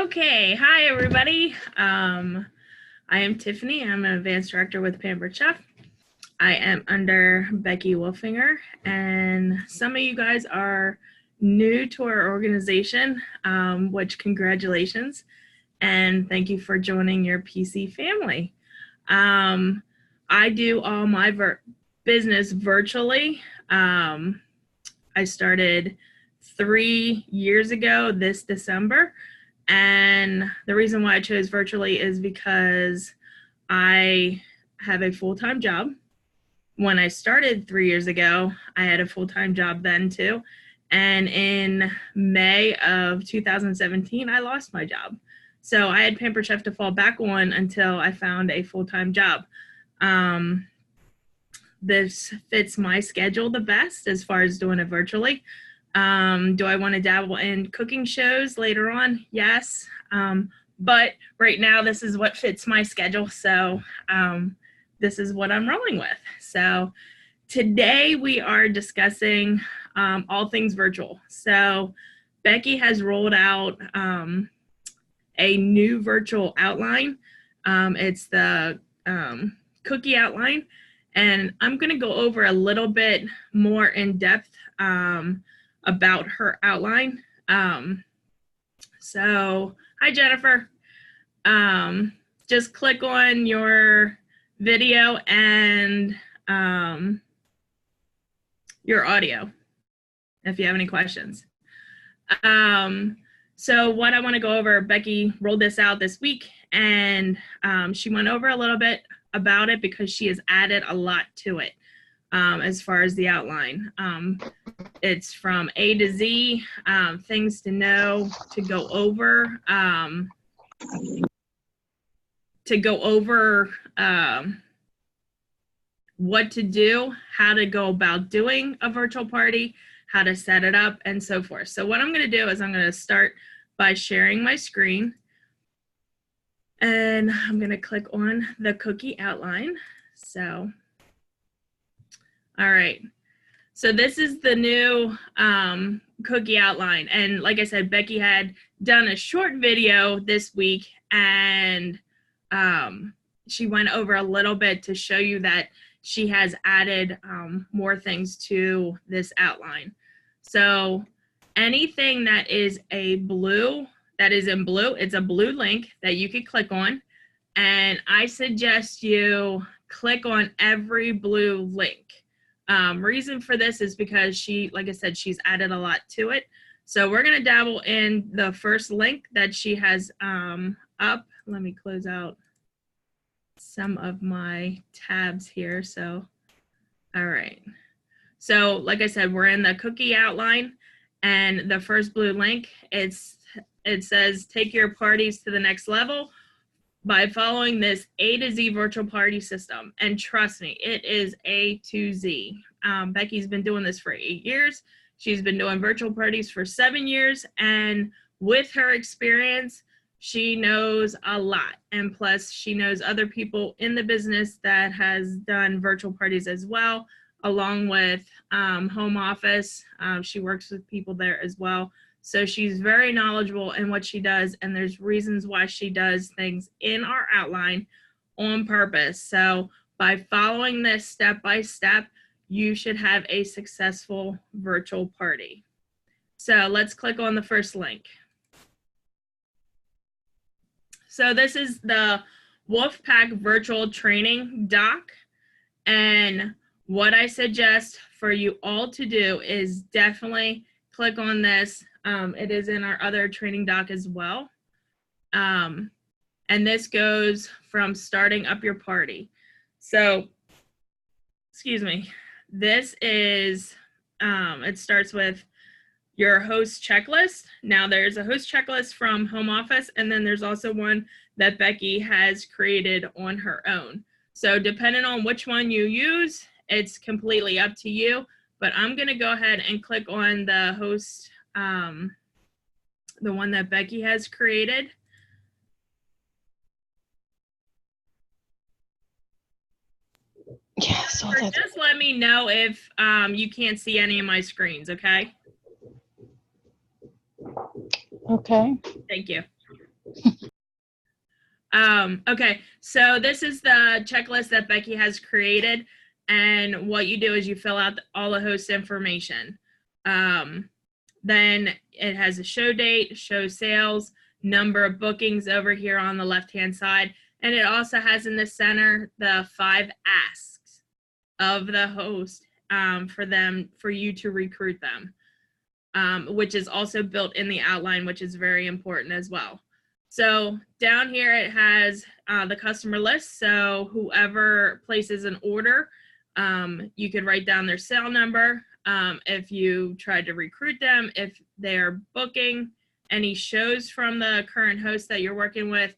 Okay, hi everybody. I am Tiffany. I'm an advanced director with Pampered Chef. I am under Becky Wolfinger, and some of you guys are new to our organization, which congratulations, and thank you for joining your PC family. I do all my business virtually. I started 3 years ago this December. And the reason why I chose virtually is because I have a full-time job. When I started 3 years ago, I had a full-time job then too. And in May of 2017, I lost my job. So I had Pampered Chef to fall back on until I found a full-time job. This fits my schedule the best as far as doing it virtually. Do I want to dabble in cooking shows later on? Yes. But right now, this is what fits my schedule. So this is what I'm rolling with. So today we are discussing all things virtual. So Becky has rolled out a new virtual outline. It's the cookie outline. And I'm going to go over a little bit more in depth about her outline. So, hi Jennifer. Just click on your video and your audio if you have any questions. So what I want to go over, Becky rolled this out this week, and she went over a little bit about it because she has added a lot to it as far as the outline. It's from A to Z, things to know, to go over what to do, how to go about doing a virtual party, how to set it up, and so forth. So what I'm going to do is I'm going to start by sharing my screen. And I'm going to click on the cookie outline. So, all right. So this is the new cookie outline. And like I said, Becky had done a short video this week, and she went over a little bit to show you that she has added more things to this outline. So anything that is in blue, it's a blue link that you could click on. And I suggest you click on every blue link. Reason for this is because like I said, she's added a lot to it. So we're going to dabble in the first link that she has up. Let me close out some of my tabs here. So, all right. So like I said, we're in the cookie outline, and the first blue link, it says, take your parties to the next level by following this A to Z virtual party system. And trust me, it is A to Z. Becky's been doing this for 8 years. She's been doing virtual parties for 7 years. And with her experience, she knows a lot. And plus, she knows other people in the business that has done virtual parties as well, along with home office. She works with people there as well. So she's very knowledgeable in what she does, and there's reasons why she does things in our outline on purpose. So by following this step by step, you should have a successful virtual party. So let's click on the first link. So this is the Wolfpack virtual training doc, and what I suggest for you all to do is definitely click on this. It is in our other training doc as well. And this goes from starting up your party. So, excuse me, this is, it starts with your host checklist. Now there's a host checklist from home office, and then there's also one that Becky has created on her own. So depending on which one you use, it's completely up to you, but I'm gonna go ahead and click on the host, the one that Becky has created. Yeah, so just let me know if you can't see any of my screens, okay? Okay. Thank you. Okay, so this is the checklist that Becky has created, and what you do is you fill out all the host information. Then it has a show date, show sales, number of bookings over here on the left-hand side, and it also has in the center the 5 asks of the host for you to recruit them, which is also built in the outline, which is very important as well. So down here it has the customer list. So whoever places an order, you could write down their sale number. If you tried to recruit them, if they're booking any shows from the current host that you're working with,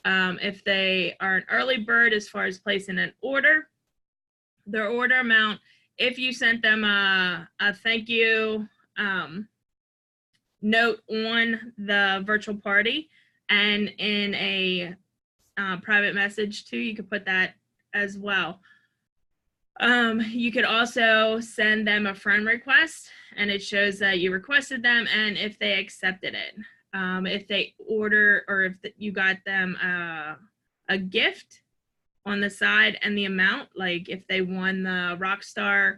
if they are an early bird as far as placing an order, their order amount, if you sent them a thank you note on the virtual party and in a private message too, you could put that as well. You could also send them a friend request and it shows that you requested them and if they accepted it. If they order or if you got them a gift on the side and the amount, like if they won the Rockstar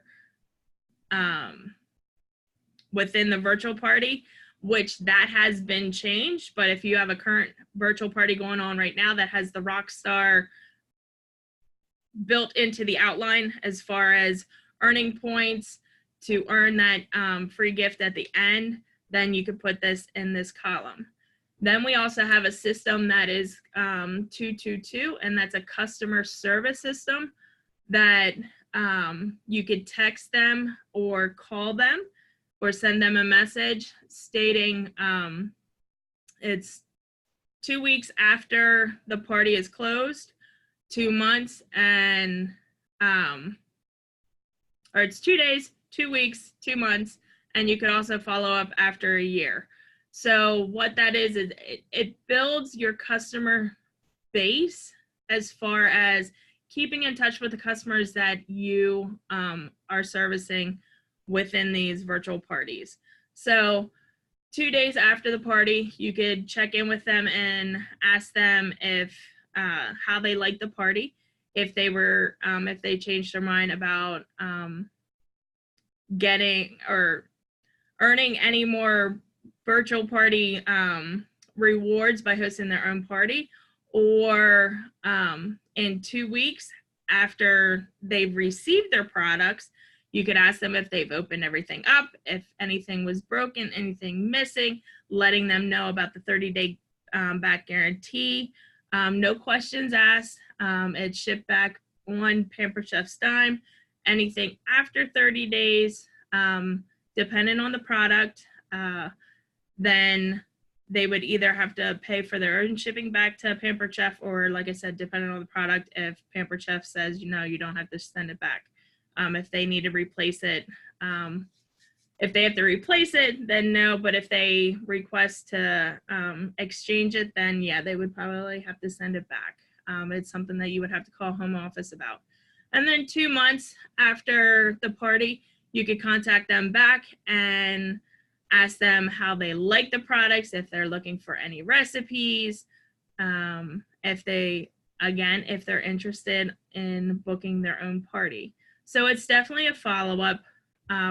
within the virtual party, which that has been changed. But if you have a current virtual party going on right now that has the Rockstar built into the outline as far as earning points to earn that free gift at the end, then you could put this in this column. Then we also have a system that is 222, and that's a customer service system that you could text them or call them or send them a message stating it's 2 weeks after the party is closed, 2 months, and or it's 2 days, 2 weeks, 2 months, and you could also follow up after a year. So what that is it builds your customer base as far as keeping in touch with the customers that you are servicing within these virtual parties. So 2 days after the party, you could check in with them and ask them if how they liked the party, if they were if they changed their mind about getting or earning any more virtual party rewards by hosting their own party, or in 2 weeks after they've received their products, you could ask them if they've opened everything up, if anything was broken, anything missing, letting them know about the 30-day back guarantee. No questions asked. It's shipped back on Pampered Chef's dime. Anything after 30 days, depending on the product, then they would either have to pay for their own shipping back to Pampered Chef, or like I said, depending on the product, if Pampered Chef says, you know, you don't have to send it back. If they need to replace it, if they have to replace it, then no, but if they request to exchange it, then yeah, they would probably have to send it back. It's something that you would have to call home office about. And then 2 months after the party, you could contact them back and ask them how they like the products, if they're looking for any recipes, if they're interested in booking their own party. So it's definitely a follow-up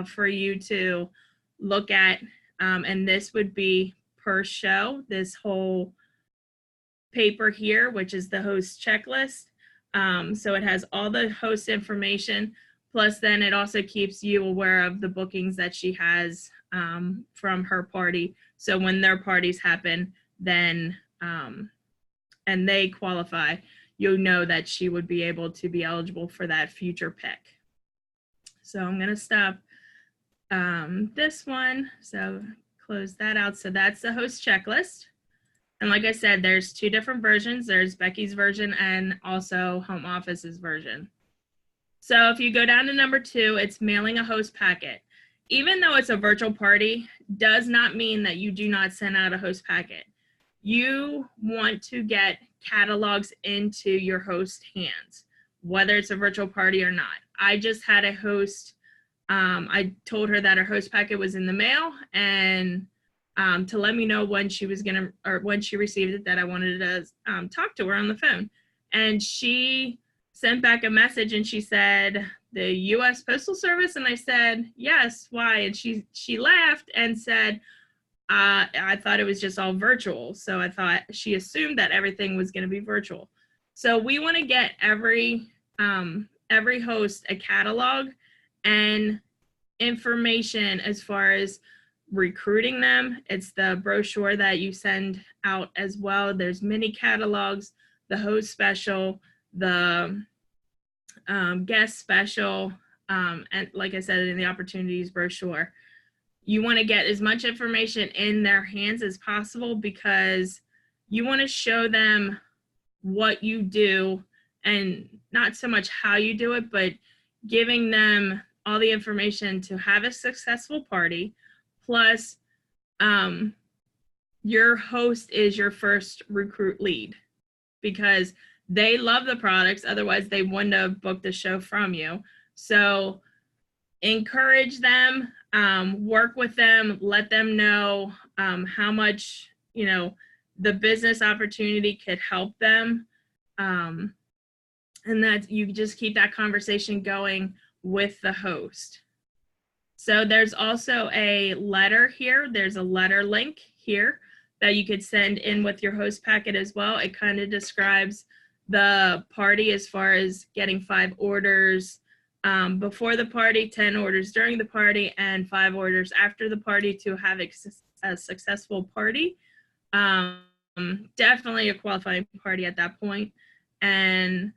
for you to look at, and this would be per show, this whole paper here, which is the host checklist. So it has all the host information, plus then it also keeps you aware of the bookings that she has from her party. So when their parties happen, then and they qualify, you'll know that she would be able to be eligible for that future pick. So I'm gonna stop this one. So close that out. So that's the host checklist. And like I said, there's 2 different versions. There's Becky's version and also home office's version. So if you go down to number 2, it's mailing a host packet. Even though it's a virtual party, does not mean that you do not send out a host packet. You want to get catalogs into your host hands, whether it's a virtual party or not. I just had a host, I told her that her host packet was in the mail, and to let me know when she was gonna, or when she received it, that I wanted to talk to her on the phone. And she sent back a message and she said, the U.S. Postal Service? And I said, yes, why? And she laughed and said, I thought it was just all virtual. So I thought she assumed that everything was going to be virtual. So we want to get every host a catalog and information as far as recruiting them. It's the brochure that you send out as well. There's mini catalogs, the host special, the guest special, and like I said, in the opportunities brochure. You want to get as much information in their hands as possible because you want to show them what you do and not so much how you do it, but giving them all the information to have a successful party. Plus, your host is your first recruit lead because they love the products. Otherwise, they wouldn't have booked the show from you. So encourage them, work with them, let them know how much, the business opportunity could help them. And that you just keep that conversation going with the host. So there's also a letter here. There's a letter link here that you could send in with your host packet as well. It kind of describes the party as far as getting 5 orders before the party, 10 orders during the party, and 5 orders after the party to have a successful party. Definitely a qualifying party at that point. And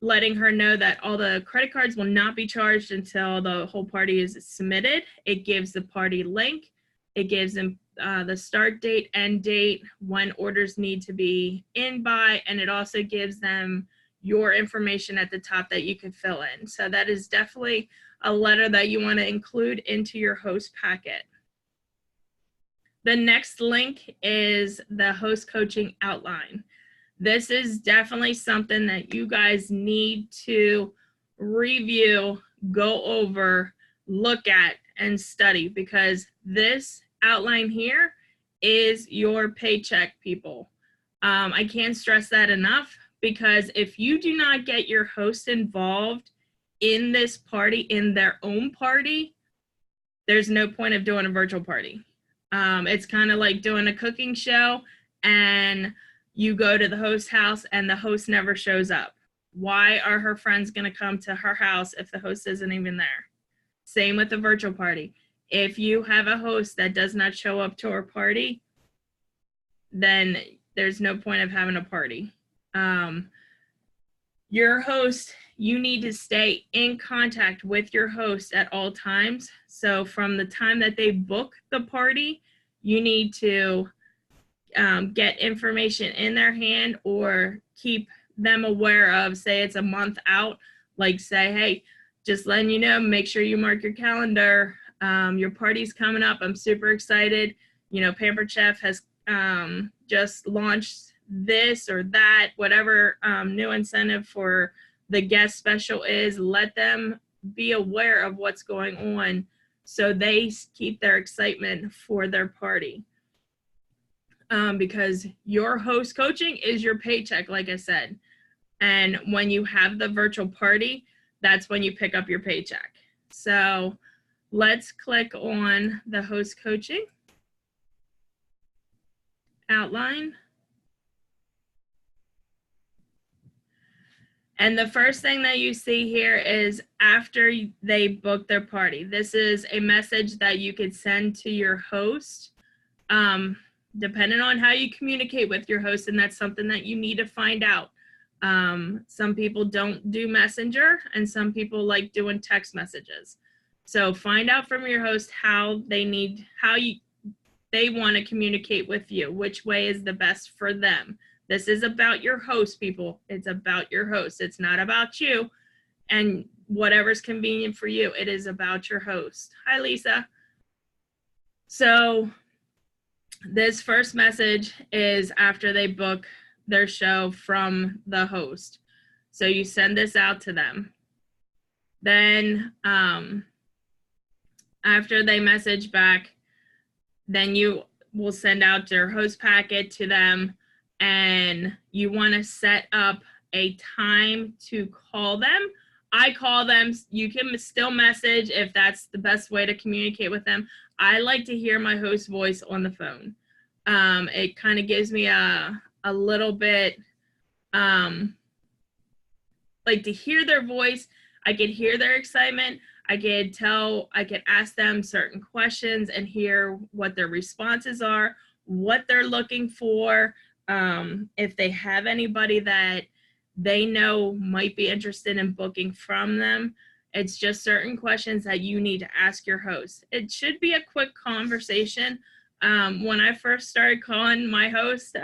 letting her know that all the credit cards will not be charged until the whole party is submitted. It gives the party link. It gives them the start date, end date, when orders need to be in by, and it also gives them your information at the top that you can fill in. So that is definitely a letter that you want to include into your host packet. The next link is the host coaching outline. This is definitely something that you guys need to review, go over, look at, and study, because this outline here is your paycheck, people. I can't stress that enough, because if you do not get your host involved in this party, in their own party, there's no point of doing a virtual party. It's kind of like doing a cooking show and you go to the host's house and the host never shows up. Why are her friends going to come to her house if the host isn't even there? Same with the virtual party. If you have a host that does not show up to her party, then there's no point of having a party. Your host, you need to stay in contact with your host at all times. So from the time that they book the party, you need to get information in their hand or keep them aware of, say it's a month out, like say, hey, just letting you know, make sure you mark your calendar. Your party's coming up. I'm super excited. Pampered Chef has just launched this or that, whatever new incentive for the guest special is. Let them be aware of what's going on so they keep their excitement for their party. Because your host coaching is your paycheck, like I said. And when you have the virtual party, that's when you pick up your paycheck. So let's click on the host coaching outline. And the first thing that you see here is after they book their party. This is a message that you could send to your host, depending on how you communicate with your host, and that's something that you need to find out. Some people don't do Messenger, and some people like doing text messages. So find out from your host how they want to communicate with you, which way is the best for them. This is about your host, people. It's about your host. It's not about you and whatever's convenient for you. It is about your host. Hi, Lisa. So this first message is after they book their show from the host. So you send this out to them. Then after they message back, then you will send out their host packet to them, and you want to set up a time to call them. I call them. You can still message if that's the best way to communicate with them. I like to hear my host voice on the phone. It kind of gives me a little bit, like, to hear their voice. I could hear their excitement. I could ask them certain questions and hear what their responses are, what they're looking for, if they have anybody that they know might be interested in booking from them. It's just certain questions that you need to ask your host. It should be a quick conversation. When I first started calling my host,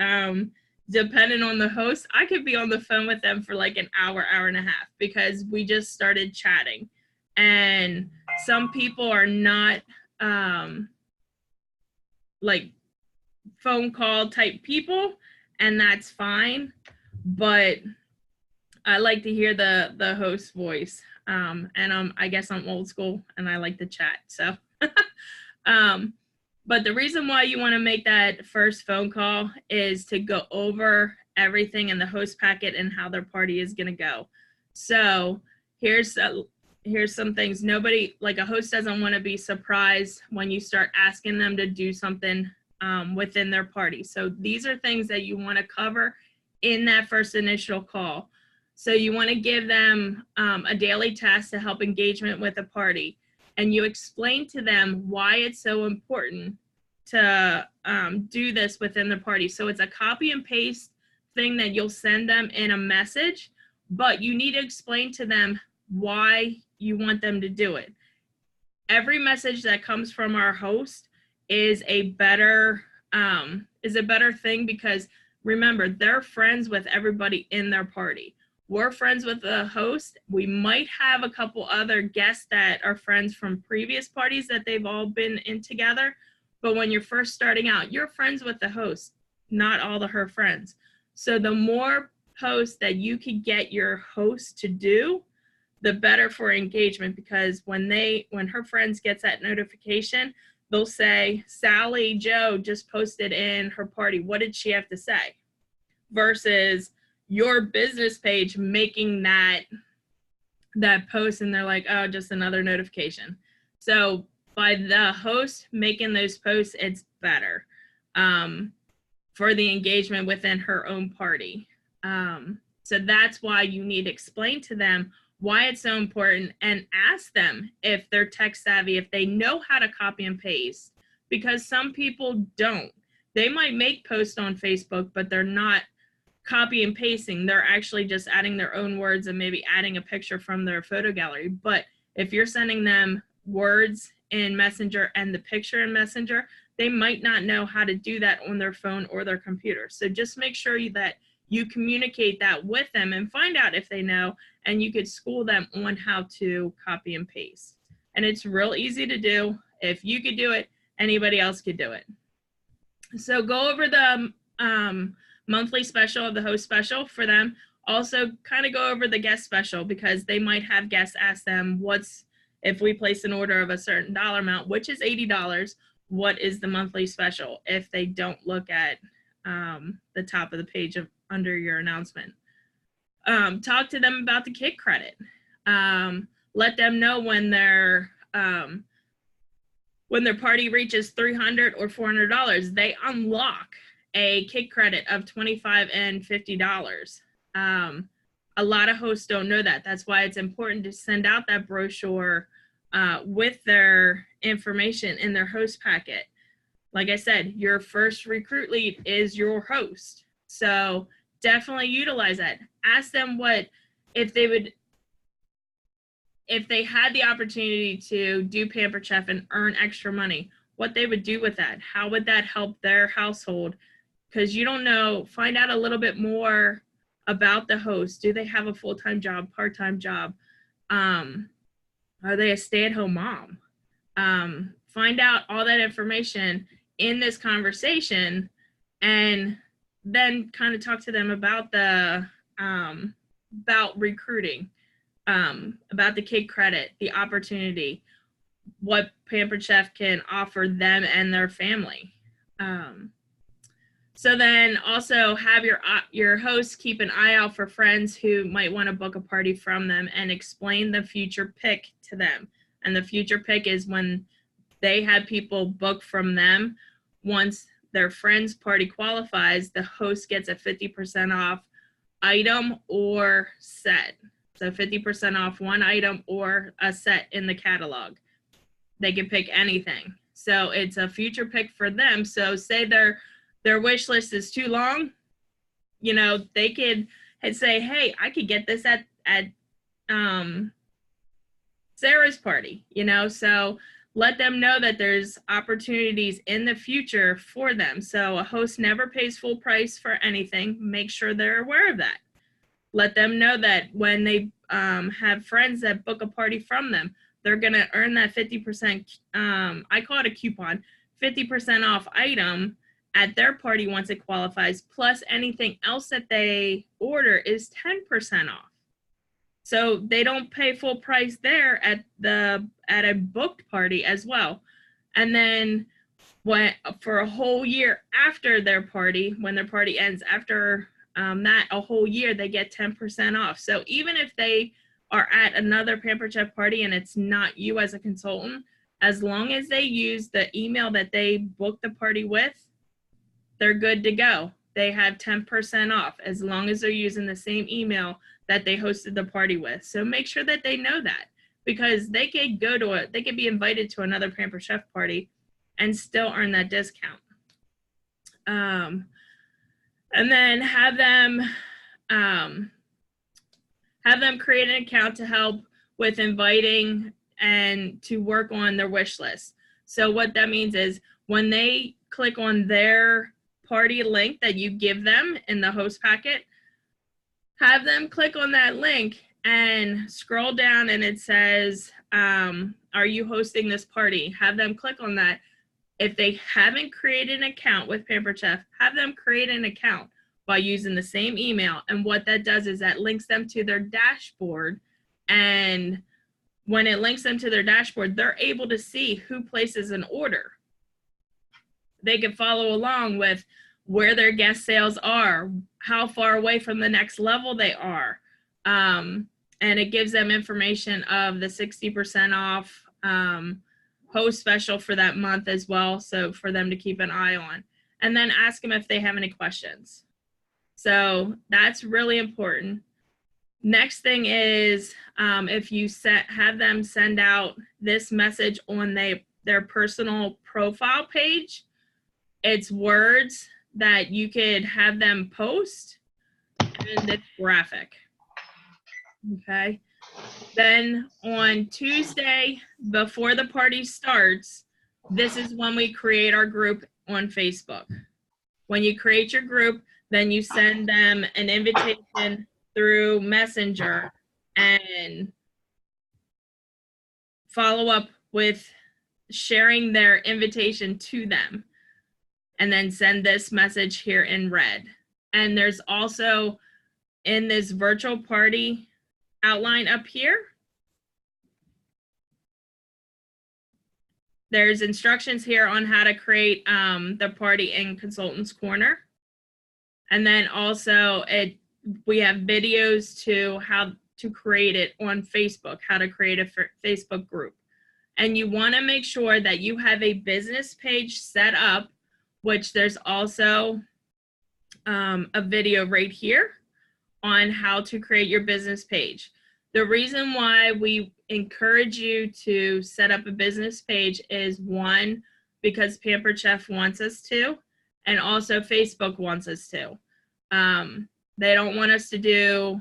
depending on the host, I could be on the phone with them for like an hour and a half, because we just started chatting. And some people are not like phone call type people, and that's fine. But I like to hear the host voice. And I guess I'm old school and I like to chat. So, but the reason why you want to make that first phone call is to go over everything in the host packet and how their party is going to go. So here's some things. Nobody, like, a host doesn't want to be surprised when you start asking them to do something within their party. So these are things that you want to cover in that first initial call. So you want to give them a daily task to help engagement with a party. And you explain to them why it's so important to do this within the party. So it's a copy and paste thing that you'll send them in a message, but you need to explain to them why you want them to do it. Every message that comes from our host is a better thing, because remember, they're friends with everybody in their party. We're friends with the host. We might have a couple other guests that are friends from previous parties that they've all been in together. But when you're first starting out, you're friends with the host, not all of her friends. So the more posts that you could get your host to do, the better for engagement, because when her friends gets that notification, they'll say, Sally Joe just posted in her party. What did she have to say? Versus your business page making that post and they're like, oh, just another notification. So by the host making those posts, it's better for the engagement within her own party. So that's why you need to explain to them why it's so important, and ask them if they're tech savvy, if they know how to copy and paste, because some people don't. They might make posts on Facebook, but they're not copy and pasting. They're actually just adding their own words and maybe adding a picture from their photo gallery. But if you're sending them words in Messenger and the picture in Messenger, they might not know how to do that on their phone or their computer. So just make sure that you communicate that with them and find out if they know, and you could school them on how to copy and paste. And it's real easy to do. If you could do it, anybody else could do it. So go over the monthly special of the host special for them. Also kind of go over the guest special, because they might have guests ask them, if we place an order of a certain dollar amount, which is $80, what is the monthly special, if they don't look at the top of the page under your announcement. Talk to them about the kit credit. Let them know when their party reaches $300 or $400, they unlock a kit credit of $25 and $50. A lot of hosts don't know that. That's why it's important to send out that brochure with their information in their host packet. Like I said, your first recruit lead is your host. So definitely utilize that. Ask them if they had the opportunity to do Pampered Chef and earn extra money, what they would do with that. How would that help their household? Because you don't know. Find out a little bit more about the host. Do they have a full-time job, part-time job? Are they a stay-at-home mom? Find out all that information in this conversation, and then kind of talk to them about about recruiting, about the kid credit, the opportunity, what Pampered Chef can offer them and their family. So then also have your host keep an eye out for friends who might want to book a party from them and explain the future pick to them. And the future pick is when they have people book from them. Once their friend's party qualifies, the host gets a 50% off item or set. So 50% off one item or a set in the catalog. They can pick anything. So it's a future pick for them. So say their wish list is too long, you know, they could say, hey, I could get this at Sarah's party, you know, so let them know that there's opportunities in the future for them. So a host never pays full price for anything. Make sure they're aware of that. Let them know that when they have friends that book a party from them, they're going to earn that 50%, I call it a coupon, 50% off item at their party once it qualifies, plus anything else that they order is 10% off. So they don't pay full price there at a booked party as well. And then for a whole year after their party, when their party ends, after that a whole year, they get 10% off. So even if they are at another Pampered Chef party and it's not you as a consultant, as long as they use the email that they booked the party with, they're good to go. They have 10% off as long as they're using the same email that they hosted the party with. So make sure that they know that, because they could they could be invited to another Pampered Chef party and still earn that discount. And then have them create an account to help with inviting and to work on their wish list. So what that means is when they click on their party link that you give them in the host packet, have them click on that link and scroll down and it says, are you hosting this party? Have them click on that. If they haven't created an account with Pampered Chef, have them create an account by using the same email. And what that does is that links them to their dashboard. And when it links them to their dashboard, they're able to see who places an order. They can follow along with where their guest sales are, how far away from the next level they are. And it gives them information of the 60% off host special for that month as well. So for them to keep an eye on, and then ask them if they have any questions. So that's really important. Next thing is if you have them send out this message on their personal profile page, it's words that you could have them post, and it's graphic. Okay. Then on Tuesday, before the party starts, this is when we create our group on Facebook. When you create your group, then you send them an invitation through Messenger and follow up with sharing their invitation to them, and then send this message here in red. And there's also in this virtual party outline up here, there's instructions here on how to create the party in Consultants Corner. And then also we have videos to how to create it on Facebook, how to create a Facebook group. And you want to make sure that you have a business page set up, which there's also a video right here on how to create your business page. The reason why we encourage you to set up a business page is, one, because Pampered Chef wants us to, and also Facebook wants us to. They don't want us to do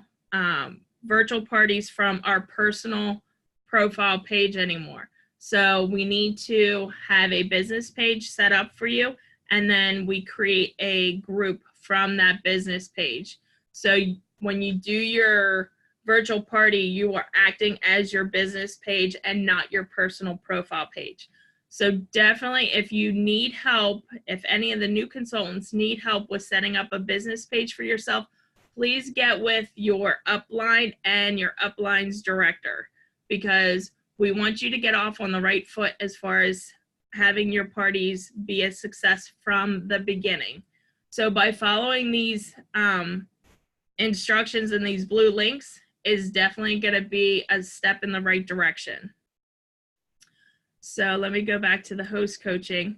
virtual parties from our personal profile page anymore. So we need to have a business page set up for you, and then we create a group from that business page. So when you do your virtual party, you are acting as your business page and not your personal profile page. So definitely, if you need help, if any of the new consultants need help with setting up a business page for yourself, please get with your upline and your upline's director, because we want you to get off on the right foot as far as having your parties be a success from the beginning. So by following these instructions and these blue links is definitely going to be a step in the right direction. So let me go back to the host coaching.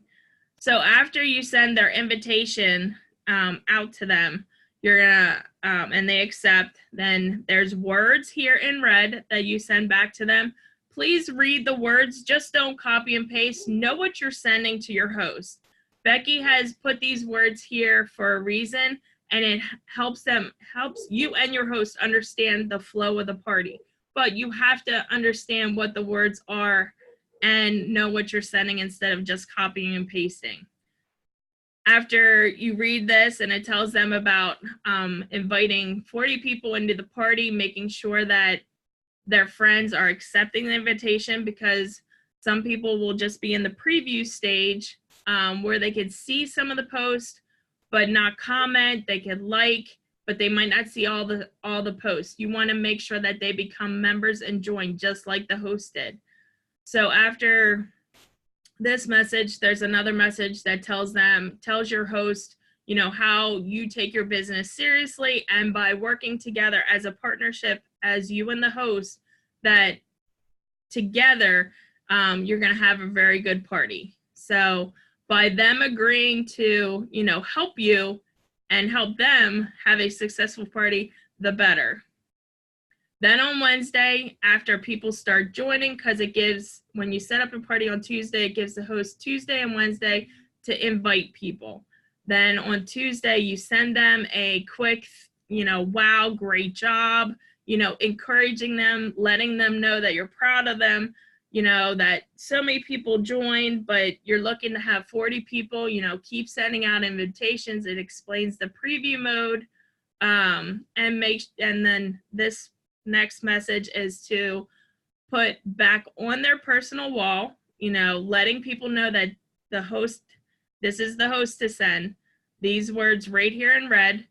So after you send their invitation out to them, you're gonna, and they accept, then there's words here in red that you send back to them. Please read the words, just don't copy and paste. Know what you're sending to your host. Becky has put these words here for a reason, and it helps you and your host understand the flow of the party. But you have to understand what the words are and know what you're sending instead of just copying and pasting. After you read this and it tells them about inviting 40 people into the party, making sure that their friends are accepting the invitation, because some people will just be in the preview stage where they could see some of the posts but not comment. They could like, but they might not see all the posts. You want to make sure that they become members and join just like the host did. So after this message, there's another message that tells your host, you know, how you take your business seriously, and by working together as a partnership, as you and the host, that together you're going to have a very good party. So by them agreeing to, you know, help you and help them have a successful party, the better. Then on Wednesday, after people start joining, because it gives, when you set up a party on Tuesday, it gives the host Tuesday and Wednesday to invite people. Then on Tuesday, you send them a quick, you know, wow, great job, you know, encouraging them, letting them know that you're proud of them, you know, that so many people joined, but you're looking to have 40 people, you know, keep sending out invitations. It explains the preview mode, and then this next message is to put back on their personal wall, you know, letting people know that the host, this is the host to send these words right here in red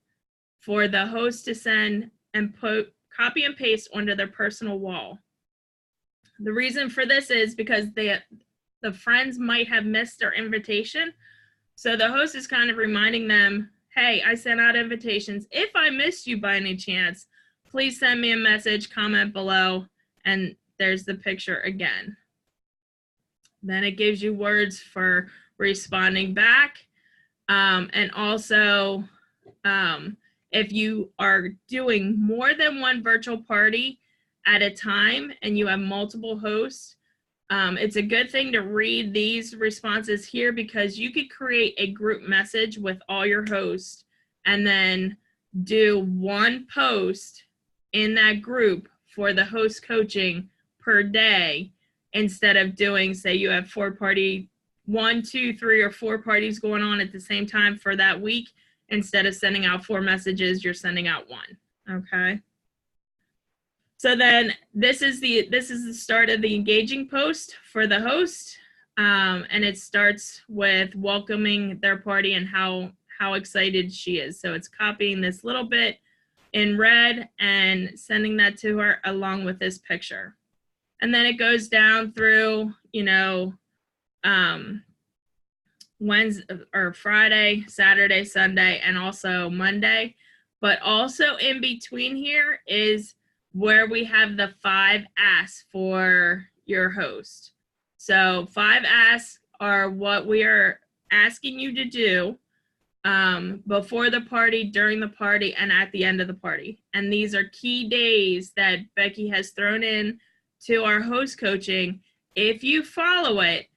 for the host to send and put copy and paste onto their personal wall. The reason for this is because the friends might have missed their invitation. So the host is kind of reminding them, hey, I sent out invitations. If I missed you by any chance, please send me a message, comment below, and there's the picture again. Then it gives you words for responding back. And also, if you are doing more than one virtual party at a time and you have multiple hosts, it's a good thing to read these responses here, because you could create a group message with all your hosts and then do one post in that group for the host coaching per day, instead of doing, say you have 1, 2, 3, or 4 parties going on at the same time for that week. Instead of sending out 4 messages, you're sending out 1. Okay. So then this is the start of the engaging post for the host, and it starts with welcoming their party and how excited she is. So it's copying this little bit in red and sending that to her along with this picture. And then it goes down through, you know, Wednesday or Friday, Saturday, Sunday, and also Monday. But also in between here is where we have the 5 asks for your host. So 5 asks are what we are asking you to do before the party, during the party, and at the end of the party. And these are key days that Becky has thrown in to our host coaching. If you follow it,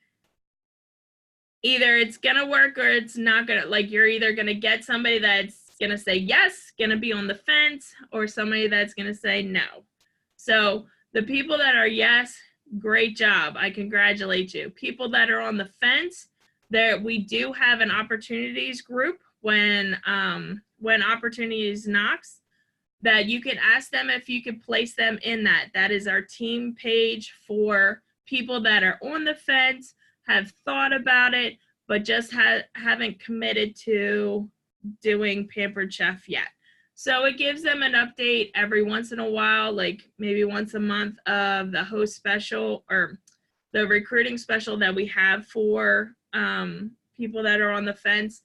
either it's gonna work or it's not gonna. Like, you're either gonna get somebody that's gonna say yes, gonna be on the fence, or somebody that's gonna say no. So the people that are yes, great job, I congratulate you. People that are on the fence, there we do have an opportunities group when opportunities knocks, that you can ask them if you could place them in that. That is our team page for people that are on the fence, have thought about it, but just haven't committed to doing Pampered Chef yet. So it gives them an update every once in a while, like maybe once a month, of the host special, or the recruiting special that we have for people that are on the fence,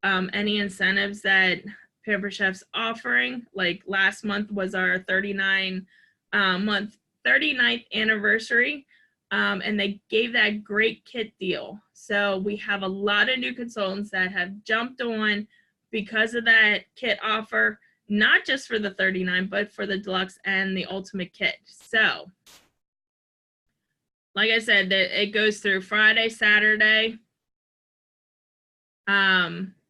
any incentives that Pamper Chef's offering. Like last month was our 39th anniversary, and they gave that great kit deal. So we have a lot of new consultants that have jumped on because of that kit offer, not just for the 39, but for the deluxe and the ultimate kit. So like I said, it goes through Friday, Saturday.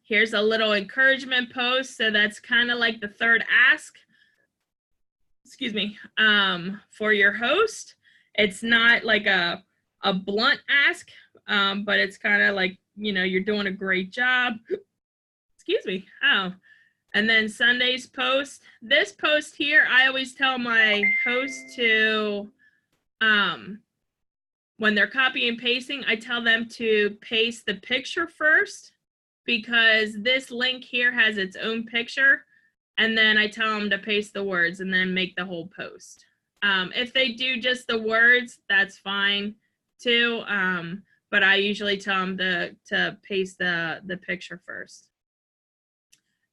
Here's a little encouragement post. So that's kind of like the third ask, excuse me, for your host. It's not like a blunt ask, but it's kind of like, you know, you're doing a great job. Excuse me. Oh, and then Sunday's post. This post here, I always tell my host to, when they're copying and pasting, I tell them to paste the picture first, because this link here has its own picture, and then I tell them to paste the words and then make the whole post. If they do just the words, that's fine too, but I usually tell them to paste the picture first.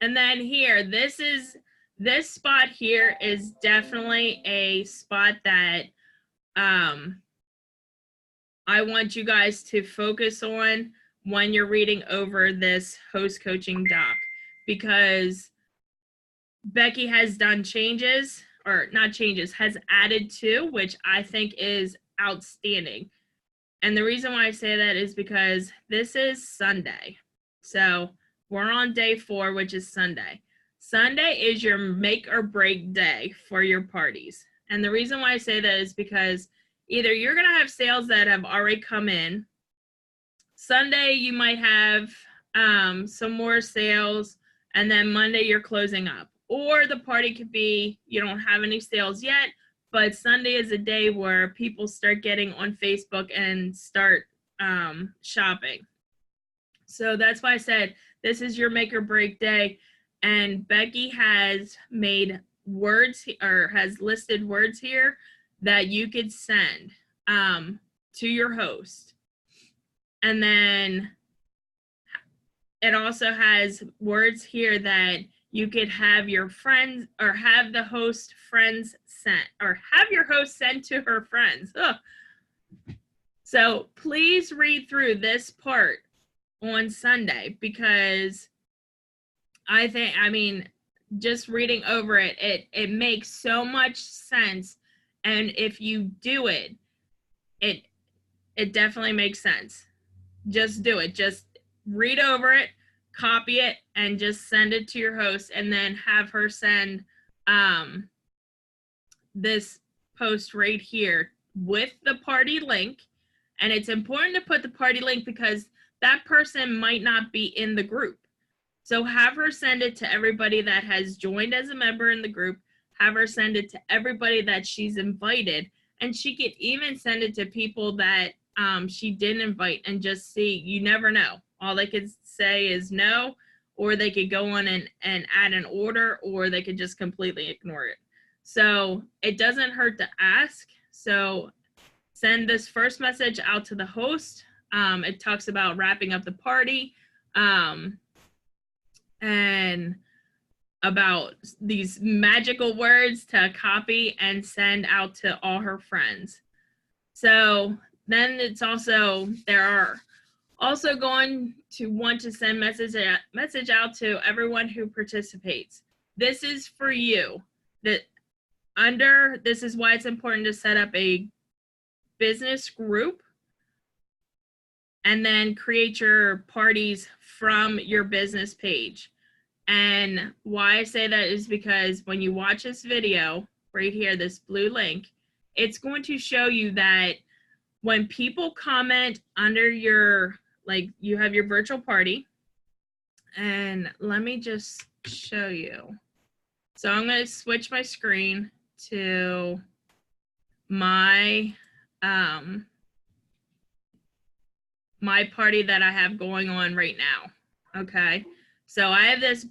And then here, this spot here is definitely a spot that I want you guys to focus on when you're reading over this host coaching doc, because Becky has done changes, or not changes, has added to, which I think is outstanding. And the reason why I say that is because this is Sunday. So we're on day 4, which is Sunday. Sunday is your make or break day for your parties. And the reason why I say that is because either you're going to have sales that have already come in. Sunday, you might have some more sales, and then Monday you're closing up. Or the party could be, you don't have any sales yet, but Sunday is a day where people start getting on Facebook and start shopping. So that's why I said this is your make or break day. And Becky has made words, or has listed words here that you could send to your host. And then it also has words here that you could have your friends, or have the host friends sent, or have your host send to her friends. Ugh. So please read through this part on Sunday, because I mean, just reading over it, it makes so much sense. And if you do it, it definitely makes sense. Just do it. Just read over it, copy it, and just send it to your host, and then have her send this post right here with the party link. And it's important to put the party link because that person might not be in the group. So have her send it to everybody that has joined as a member in the group. Have her send it to everybody that she's invited. And she could even send it to people that she didn't invite, and just see. You never know. All they could say is no, or they could go on and add an order, or they could just completely ignore it. So it doesn't hurt to ask. So send this first message out to the host. It talks about wrapping up the party, and about these magical words to copy and send out to all her friends. So then it's also, there are also going to want to send message out to everyone who participates. This is for you. This is why it's important to set up a business group and then create your parties from your business page. And why I say that is because when you watch this video right here, this blue link, it's going to show you that when people comment under your, like, you have your virtual party, and let me just show you. So I'm going to switch my screen to my my party that I have going on right now. Okay, so I have this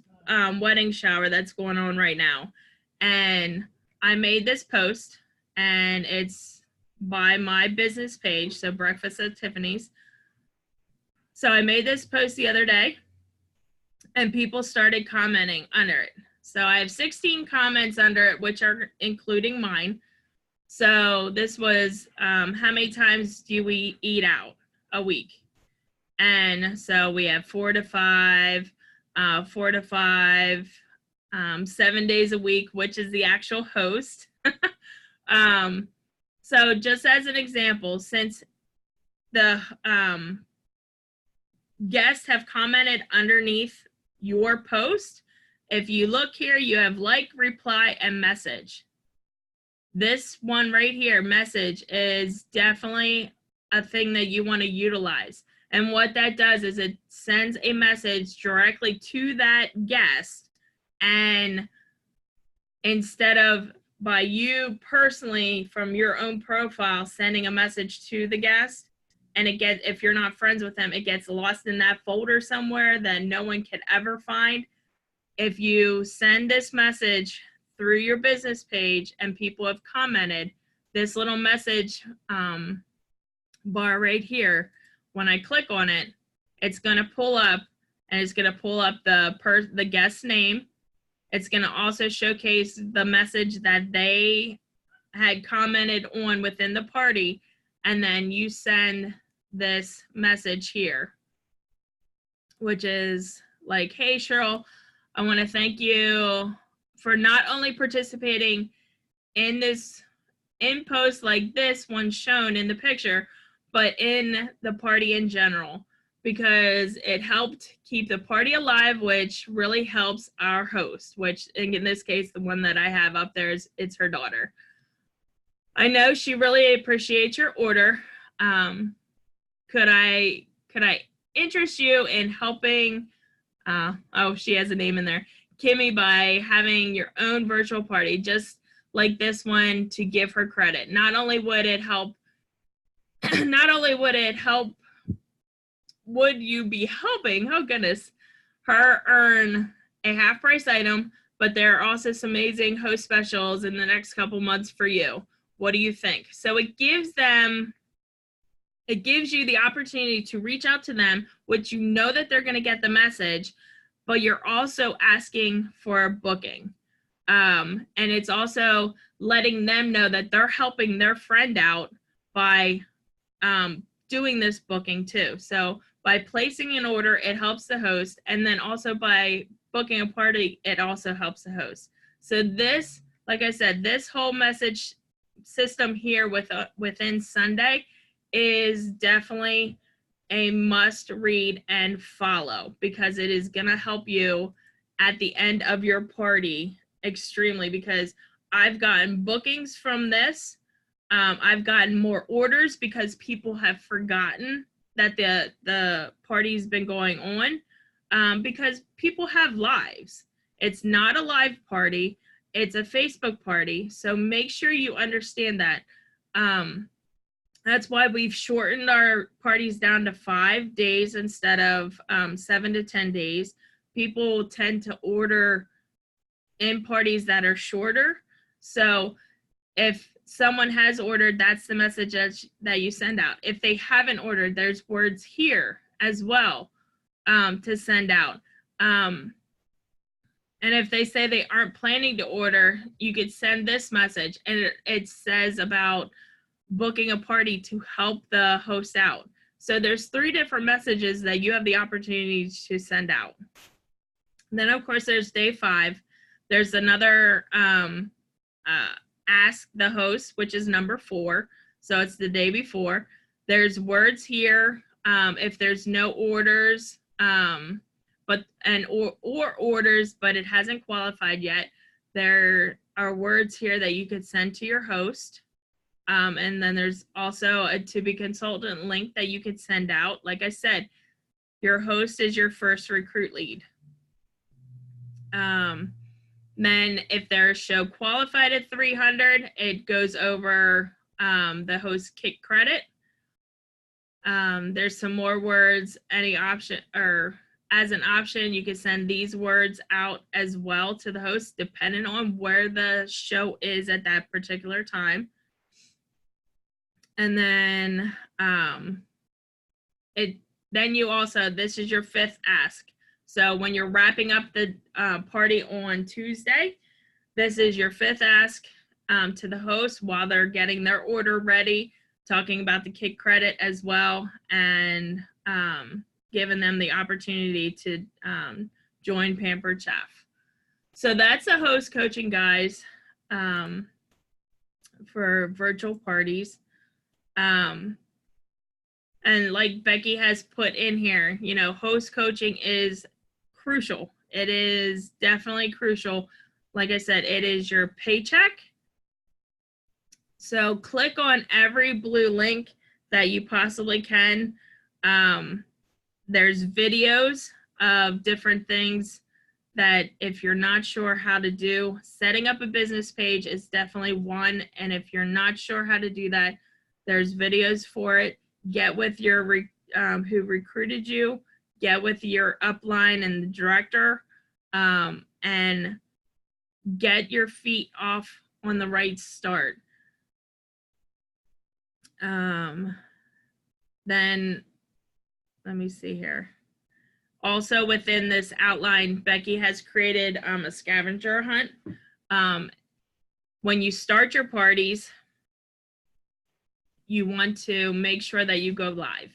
wedding shower that's going on right now, and I made this post, and it's by my business page, so Breakfast at Tiffany's. So I made this post the other day and people started commenting under it. So I have 16 comments under it, which are including mine. So this was, how many times do we eat out a week? And so we have 4 to 5, 4 to 5, 7 days a week, which is the actual host. So just as an example, since the guests have commented underneath your post, if you look here, you have like, reply, and message. This one right here, message, is definitely a thing that you want to utilize. And what that does is it sends a message directly to that guest, and instead of by you personally from your own profile sending a message to the guest, and it gets, if you're not friends with them, it gets lost in that folder somewhere that no one can ever find. If you send this message through your business page and people have commented, this little message bar right here, when I click on it, it's going to pull up, and it's going to pull up the guest's name. It's going to also showcase the message that they had commented on within the party, and then you send this message here, which is like, hey, Cheryl, I want to thank you for not only participating in this, in posts like this one shown in the picture, but in the party in general, because it helped keep the party alive, which really helps our host, which in this case, the one that I have up there is, it's her daughter. I know she really appreciates your order. Could I interest you in helping, oh, she has a name in there, Kimmy, by having your own virtual party, just like this one, to give her credit. Not only would it help, would you be helping, oh goodness, her earn a half price item, but there are also some amazing host specials in the next couple months for you. What do you think? So it gives you the opportunity to reach out to them, which you know that they're going to get the message, but you're also asking for a booking. And it's also letting them know that they're helping their friend out by doing this booking too. So by placing an order, it helps the host. And then also by booking a party, it also helps the host. So this, like I said, this whole message system here within Sunday is definitely a must read and follow, because it is going to help you at the end of your party extremely, because I've gotten bookings from this. I've gotten more orders because people have forgotten that the party's been going on, because people have lives. It's not a live party. It's a Facebook party. So make sure you understand that. That's why we've shortened our parties down to 5 days instead of 7 to 10 days. People tend to order in parties that are shorter. So if someone has ordered, that's the message that you send out. If they haven't ordered, there's words here as well to send out. And if they say they aren't planning to order, you could send this message, and it says about booking a party to help the host out. So there's 3 different messages that you have the opportunity to send out. And then of course there's day 5. There's another ask the host, which is number 4. So it's the day before. There's words here. If there's no orders, or orders, but it hasn't qualified yet, there are words here that you could send to your host. And then there's also a to be consultant link that you could send out. Like I said, your host is your first recruit lead. Then if they're show qualified at 300, it goes over the host kick credit. There's some more words, any option, or as an option, you can send these words out as well to the host, depending on where the show is at that particular time. And then then you also, this is your 5th ask. So when you're wrapping up the party on Tuesday, this is your 5th ask to the host while they're getting their order ready, talking about the kid credit as well, and giving them the opportunity to join Pampered Chef. So that's the host coaching, guys, for virtual parties. And like Becky has put in here, you know, host coaching is crucial. It is definitely crucial. Like I said, it is your paycheck. So click on every blue link that you possibly can. There's videos of different things that if you're not sure how to do, setting up a business page is definitely one. And if you're not sure how to do that, there's videos for it. Get with your who recruited you, get with your upline and the director, and get your feet off on the right start. Then let me see here. Also within this outline, Becky has created a scavenger hunt. When you start your parties, you want to make sure that you go live.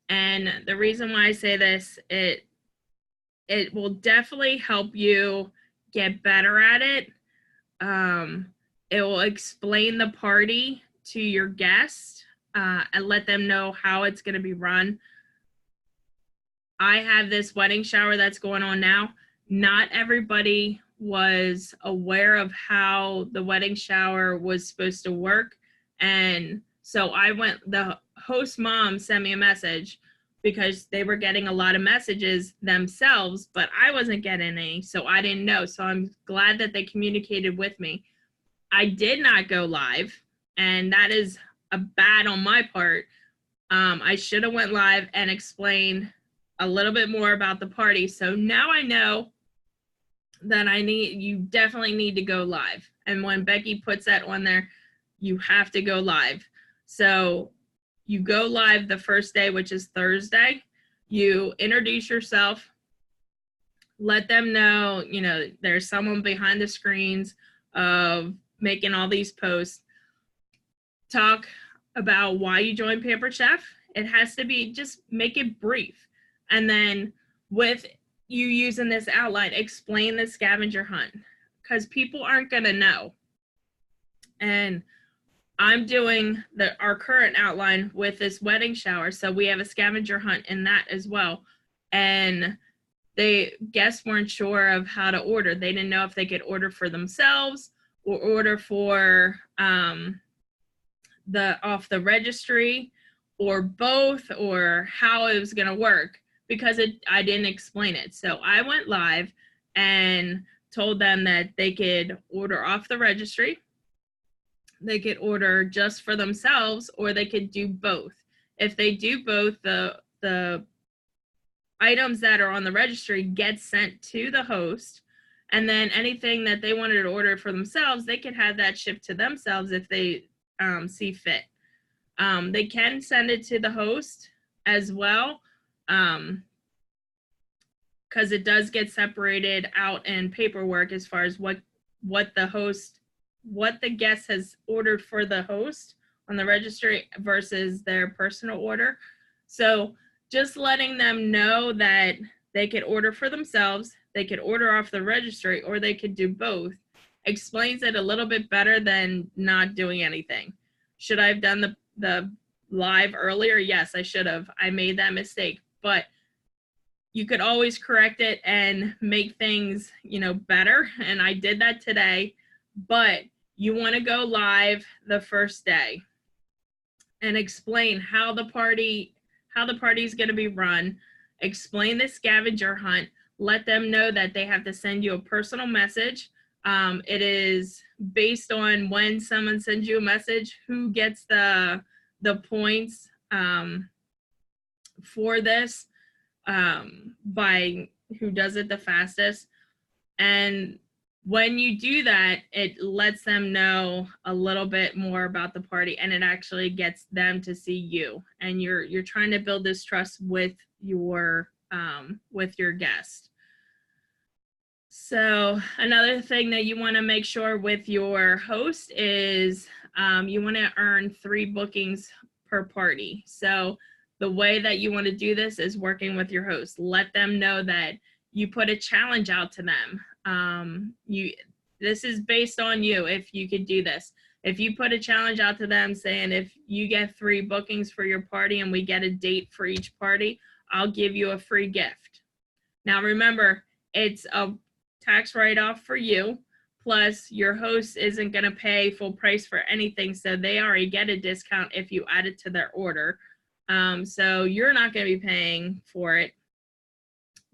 And the reason why I say this, it will definitely help you get better at it. It will explain the party to your guests and let them know how it's going to be run. I have this wedding shower that's going on now. Not everybody was aware of how the wedding shower was supposed to work. And so the host mom sent me a message because they were getting a lot of messages themselves, but I wasn't getting any, so I didn't know. So I'm glad that they communicated with me. I did not go live, and that is a bad on my part. I should have went live and explained a little bit more about the party. So now I know that you definitely need to go live. And when Becky puts that on there, you have to go live. So you go live the first day, which is Thursday. You introduce yourself, let them know, you know, there's someone behind the screens of making all these posts. Talk about why you joined Pampered Chef. It has to be, just make it brief. And then with you using this outline, explain the scavenger hunt, because people aren't going to know. And I'm doing our current outline with this wedding shower. So we have a scavenger hunt in that as well. And guests weren't sure of how to order. They didn't know if they could order for themselves or order for off the registry, or both, or how it was going to work, because I didn't explain it. So I went live and told them that they could order off the registry, they could order just for themselves, or they could do both. If they do both, the items that are on the registry get sent to the host, and then anything that they wanted to order for themselves, they could have that shipped to themselves if they see fit. They can send it to the host as well, because it does get separated out in paperwork as far as what the guest has ordered for the host on the registry versus their personal order. So just letting them know that they could order for themselves, they could order off the registry, or they could do both, explains it a little bit better than not doing anything. Should I have done the live earlier? Yes, I should have. I made that mistake, but you could always correct it and make things, you know, better. And I did that today, but you want to go live the first day and explain how the party is going to be run, explain the scavenger hunt, let them know that they have to send you a personal message. It is based on when someone sends you a message, who gets the points for this, by who does it the fastest. And when you do that, it lets them know a little bit more about the party, and it actually gets them to see you, and you're trying to build this trust with your guest. So another thing that you want to make sure with your host is you want to earn 3 bookings per party. So the way that you want to do this is working with your host. Let them know that you put a challenge out to them. This is based on you if you could do this. If you put a challenge out to them saying, if you get 3 bookings for your party and we get a date for each party, I'll give you a free gift. Now remember, it's a tax write-off for you, plus your host isn't going to pay full price for anything, so they already get a discount if you add it to their order. So you're not going to be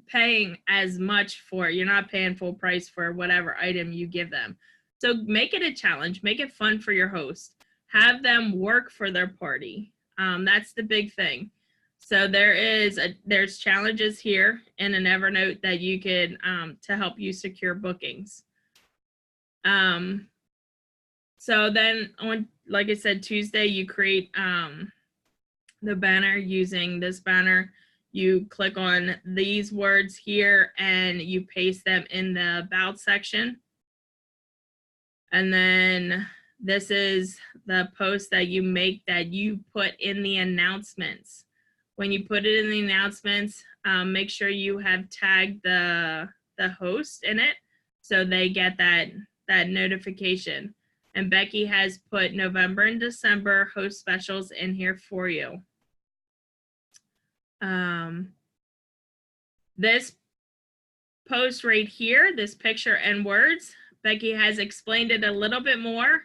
paying as much for it. You're not paying full price for whatever item you give them. So make it a challenge, make it fun for your host, have them work for their party. That's the big thing. So there's challenges here in an Evernote that you could to help you secure bookings. So then on, like I said, Tuesday, you create the banner using this banner. You click on these words here and you paste them in the about section. And then this is the post that you make that you put in the announcements. When you put it in the announcements, make sure you have tagged the host in it so they get that notification. And Becky has put November and December host specials in here for you. This post right here, this picture and words, Becky has explained it a little bit more,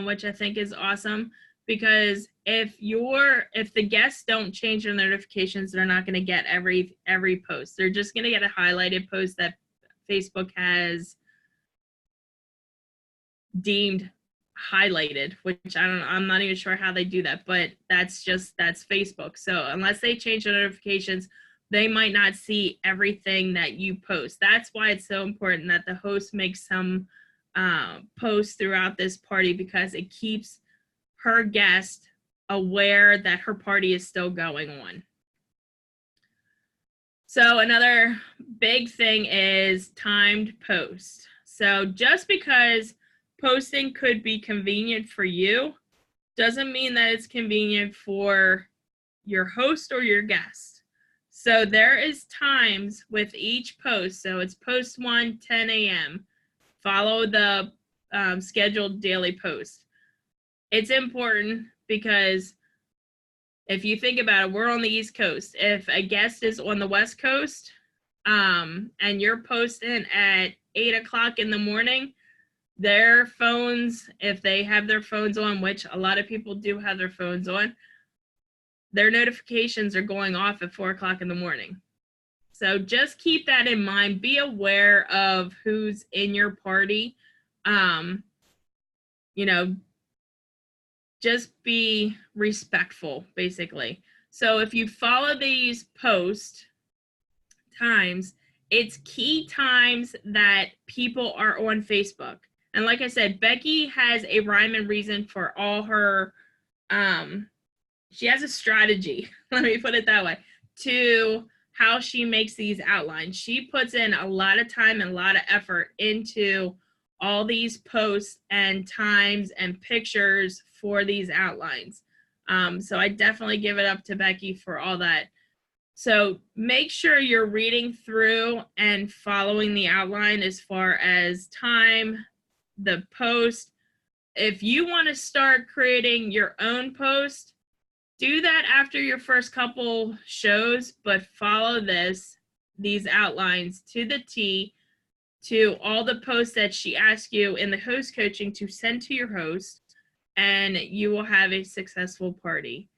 which I think is awesome. Because if the guests don't change their notifications, they're not going to get every post. They're just going to get a highlighted post that Facebook has deemed highlighted, which I'm not even sure how they do that, but that's Facebook. So unless they change their notifications, they might not see everything that you post. That's why it's so important that the host makes some posts throughout this party, because it keeps her guest aware that her party is still going on. So another big thing is timed post. So just because posting could be convenient for you doesn't mean that it's convenient for your host or your guest. So there is times with each post. So it's post 1, 10 a.m. Follow the scheduled daily post. It's important because if you think about it, we're on the East Coast. If a guest is on the West Coast and you're posting at 8 o'clock in the morning, their phones, if they have their phones on, which a lot of people do have their phones on, their notifications are going off at 4 o'clock in the morning. So just keep that in mind. Be aware of who's in your party. Just be respectful, basically. So if you follow these post times, it's key times that people are on Facebook. And like I said, Becky has a rhyme and reason for all her, she has a strategy, let me put it that way, to how she makes these outlines. She puts in a lot of time and a lot of effort into all these posts and times and pictures for these outlines. So I definitely give it up to Becky for all that. So make sure you're reading through and following the outline as far as time, the post. If you want to start creating your own post, do that after your first couple shows, but follow these outlines to the T, to all the posts that she asks you in the host coaching to send to your host, and you will have a successful party.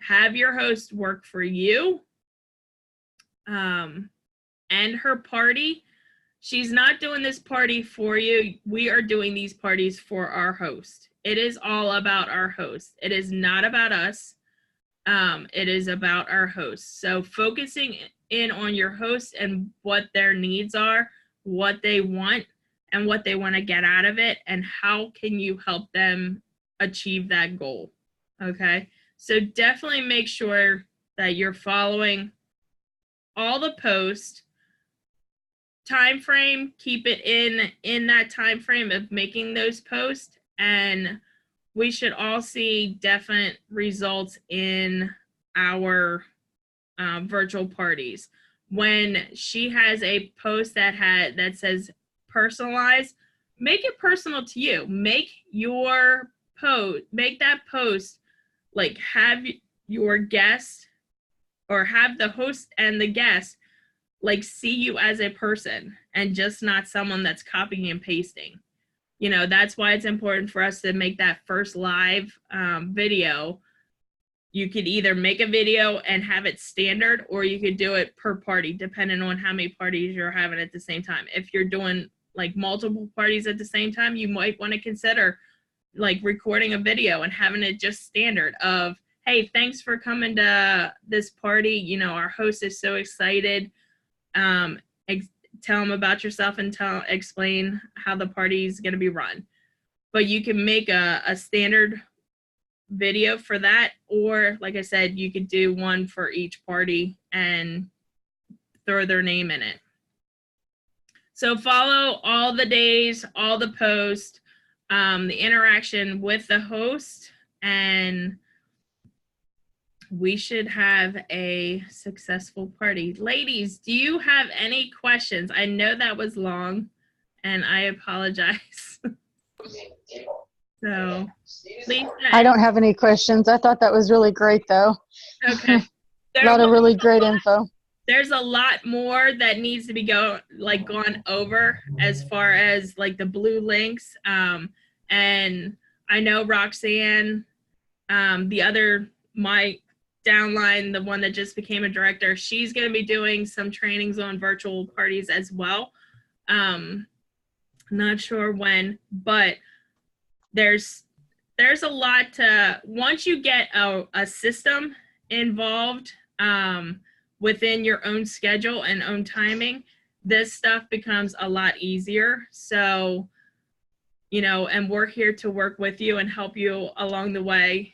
Have your host work for you and her party. She's not doing this party for you. We are doing these parties for our host. It is all about our host. It is not about us. It is about our host. So focusing in on your host and what their needs are, what they want, and what they want to get out of it, and how can you help them achieve that goal. Okay, so definitely make sure that you're following all the posts. Time frame, keep it in that time frame of making those posts, and we should all see definite results in our virtual parties. When she has a post that says personalized, make it personal to you. Make that post like have your guest, or have the host and the guest like see you as a person and just not someone that's copying and pasting. You know, that's why it's important for us to make that first live video. You could either make a video and have it standard, or you could do it per party, depending on how many parties you're having at the same time. If you're doing like multiple parties at the same time, you might want to consider like recording a video and having it just standard of, hey, thanks for coming to this party. You know, our host is so excited. Tell them about yourself and explain how the party is going to be run. But you can make a standard video for that, or like I said, you could do one for each party and throw their name in it. So follow all the days, all the posts, the interaction with the host, and we should have a successful party. Ladies, do you have any questions? I know that was long, and I apologize. So, please. I don't have any questions. I thought that was really great, though. Okay. A lot of really great info. There's a lot more that needs to be gone over as far as like the blue links. And I know Roxanne, my downline, the one that just became a director, she's going to be doing some trainings on virtual parties as well. Not sure when, but there's a lot to, once you get a system involved within your own schedule and own timing, this stuff becomes a lot easier. So, you know, and we're here to work with you and help you along the way.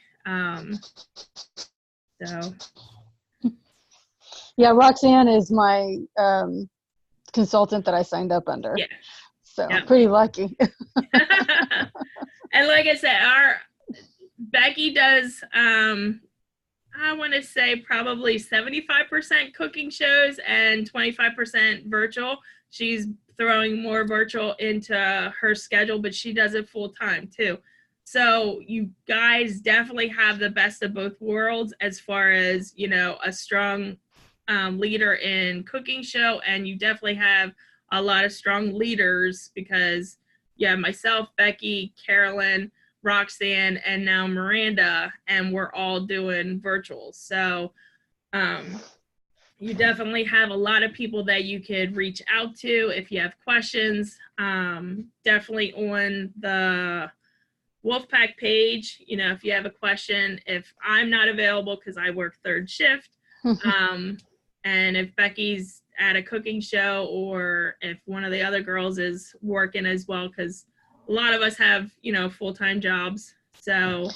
So. Yeah, Roxanne is my consultant that I signed up under. Yeah. So pretty lucky. And like I said, Becky does, I want to say probably 75% cooking shows and 25% virtual. She's throwing more virtual into her schedule, but she does it full time too. So you guys definitely have the best of both worlds as far as, you know, a strong leader in cooking show, and you definitely have a lot of strong leaders because, yeah, myself, Becky, Carolyn, Roxanne, and now Miranda, and we're all doing virtual. So you definitely have a lot of people that you could reach out to if you have questions. Definitely on the Wolfpack page, you know, if you have a question, if I'm not available because I work third shift, and if Becky's at a cooking show, or if one of the other girls is working as well, because a lot of us have, you know, full-time jobs. So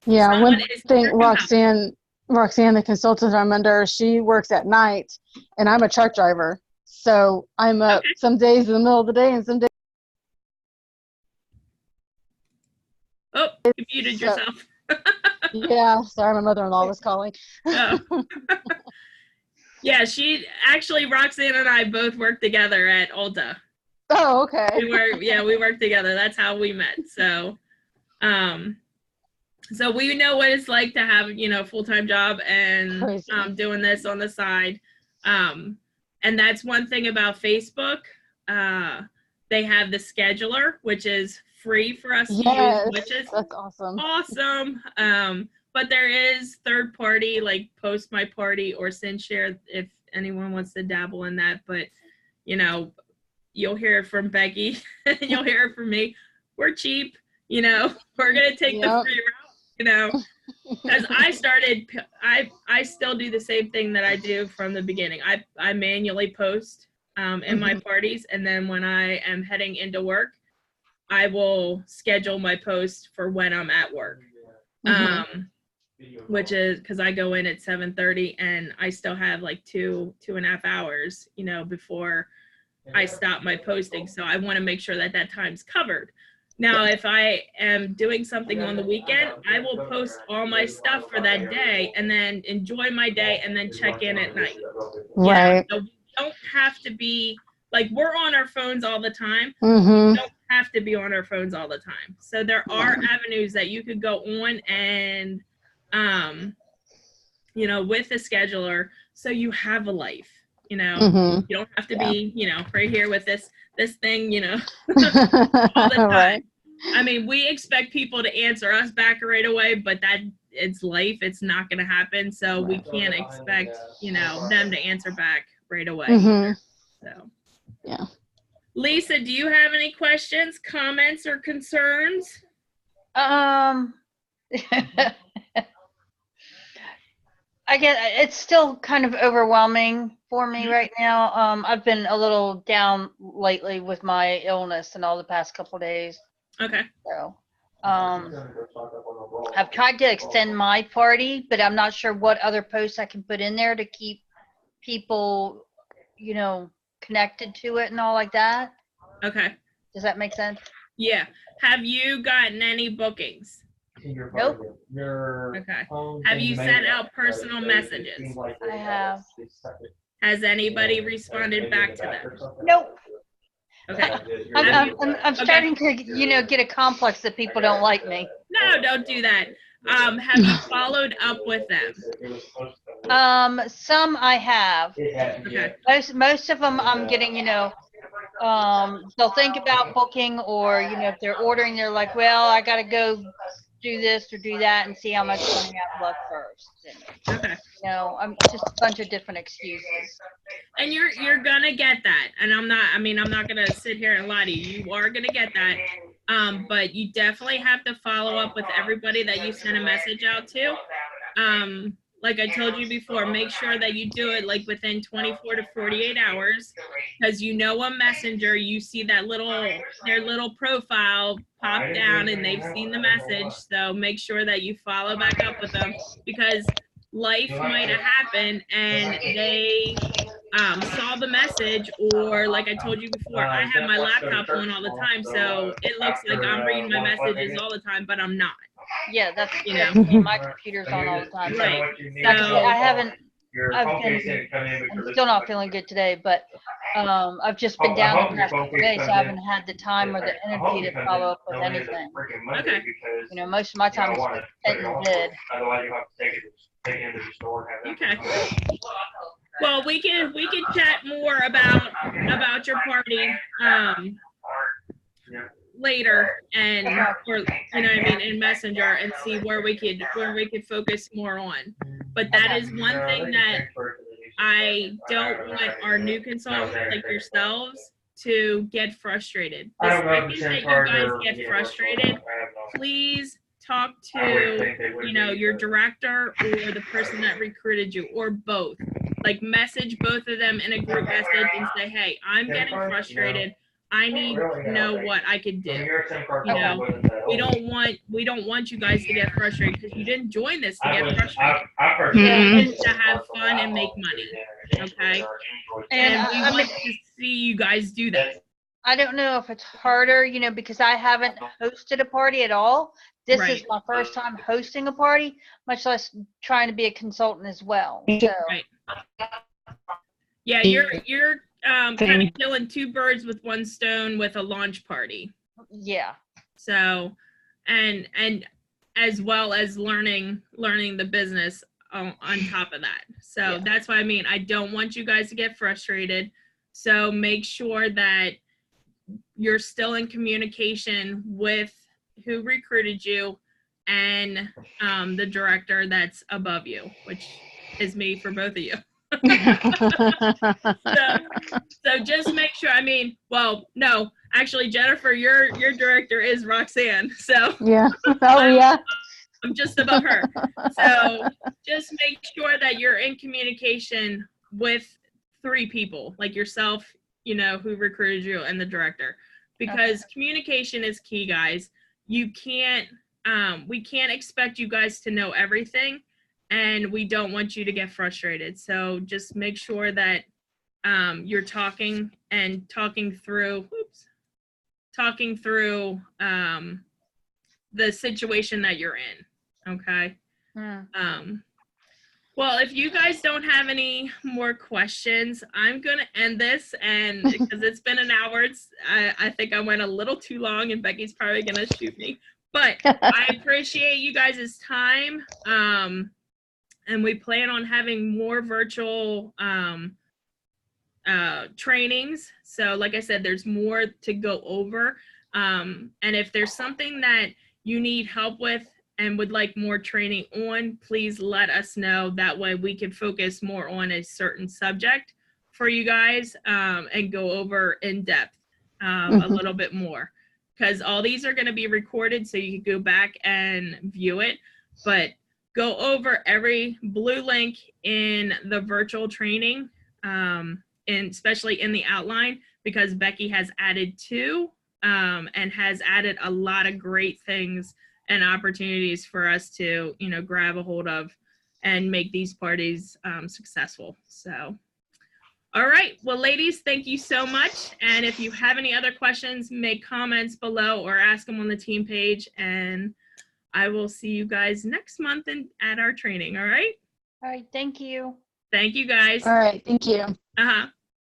yeah, one thing, Roxanne, the consultant I'm under, she works at night, and I'm a truck driver. So I'm up some days in the middle of the day and some days. Oh, you muted yourself. Yeah, sorry, my mother-in-law was calling. Oh. Yeah, Roxanne and I both work together at Ulta. Oh, okay. We work together. That's how we met. So, so we know what it's like to have, you know, a full-time job and doing this on the side. And that's one thing about Facebook. They have the scheduler, which is free for us to use, which is that's awesome. Awesome. But there is third party like Post My Party or SendShare if anyone wants to dabble in that. But, you know, you'll hear it from Becky. You'll hear it from me. We're cheap. You know, we're going to take the free route, you know, because I still do the same thing that I do from the beginning. I manually post in my parties. And then when I am heading into work, I will schedule my post for when I'm at work. Which is because I go in at 7:30 and I still have like 2.5 hours, before I stop my posting. So I want to make sure that that time's covered. Now, if I am doing something on the weekend, I will post all my stuff for that day and then enjoy my day and then check in at night. Right. So we don't have to be like, we're on our phones all the time. Mm-hmm. We don't have to be on our phones all the time. So there are avenues that you could go on and, with a scheduler, so you have a life. You don't have to be, right here with this thing, all the time. Right. I mean, we expect people to answer us back right away, but it's life. It's not going to happen. So we can't expect, them to answer back right away. So, yeah. Lisa, do you have any questions, comments, or concerns? I guess it's still kind of overwhelming for me right now. I've been a little down lately with my illness and all the past couple of days. Okay. So, I've tried to extend my party, but I'm not sure what other posts I can put in there to keep people, connected to it and all like that. Okay. Does that make sense? Yeah. Have you gotten any bookings? Nope. Okay. Have you sent out personal messages? I have. Has anybody responded back to them? Nope. Okay. I'm starting to, get a complex that people don't like me. No, don't do that. Have you followed up with them? Some I have. Okay. Most of them I'm getting, they'll think about booking, or, if they're ordering, they're like, well, I got to go do this or do that and see how much money I've left first. And, okay. I'm just a bunch of different excuses. And you're gonna get that. And I'm not gonna sit here and lie to you. You are gonna get that. But you definitely have to follow up with everybody that you send a message out to. Like I told you before, make sure that you do it like within 24 to 48 hours, because on Messenger, you see that their little profile pop down and they've seen the message. So make sure that you follow back up with them, because life might have happened and they saw the message, or like I told you before, I have my laptop on all the time, so it looks like I'm reading my messages all the time, but I'm not. Yeah, that's my computer's on all the time. Right. I'm still not feeling good today, but I've just been down the past couple days, so I haven't had the time or the energy to follow up with anything. Okay. Most of my time is spent in bed. Okay. Well, we can chat more about your party later, and or in Messenger, and see where we could focus more on. But that is one thing that I don't want our new consultants like yourselves to get frustrated. The second that you guys get frustrated, please talk to your director or the person that recruited you, or both. Like, message both of them in a group message and say, hey, I'm getting frustrated. I need to know what I could do. We don't want you guys to get frustrated, because you didn't join this to get frustrated. You joined to have fun and make money. Okay? And we want to see you guys do that. I don't know if it's harder, because I haven't hosted a party at all. This is my first time hosting a party, much less trying to be a consultant as well. So. Right. Yeah, you're kind of killing two birds with one stone with a launch party. Yeah. So, and as well as learning the business on top of that. So that's what I mean. I don't want you guys to get frustrated. So make sure that you're still in communication with who recruited you and the director that's above you, which is me for both of you. so just make sure. No, actually, Jennifer, your director is Roxanne. So yeah. Oh, I'm just above her. So just make sure that you're in communication with 3 people, like yourself, you know, who recruited you and the director, because communication is key, guys. You can't, we can't expect you guys to know everything, and we don't want you to get frustrated. So just make sure that you're talking through the situation that you're in. Okay. Well, if you guys don't have any more questions, I'm going to end this, and because it's been an hour, I think I went a little too long, and Becky's probably going to shoot me. But I appreciate you guys' time, and we plan on having more virtual trainings. So like I said, there's more to go over. And if there's something that you need help with and would like more training on, please let us know. That way we can focus more on a certain subject for you guys, and go over in depth a little bit more, because all these are going to be recorded so you can go back and view it. But go over every blue link in the virtual training, and especially in the outline, because Becky has added 2 and has added a lot of great things and opportunities for us to, you know, grab a hold of and make these parties successful. So, all right. Well, ladies, thank you so much. And if you have any other questions, make comments below or ask them on the team page. And I will see you guys next month at our training. All right. All right. Thank you. Thank you, guys. All right. Thank you. Uh-huh.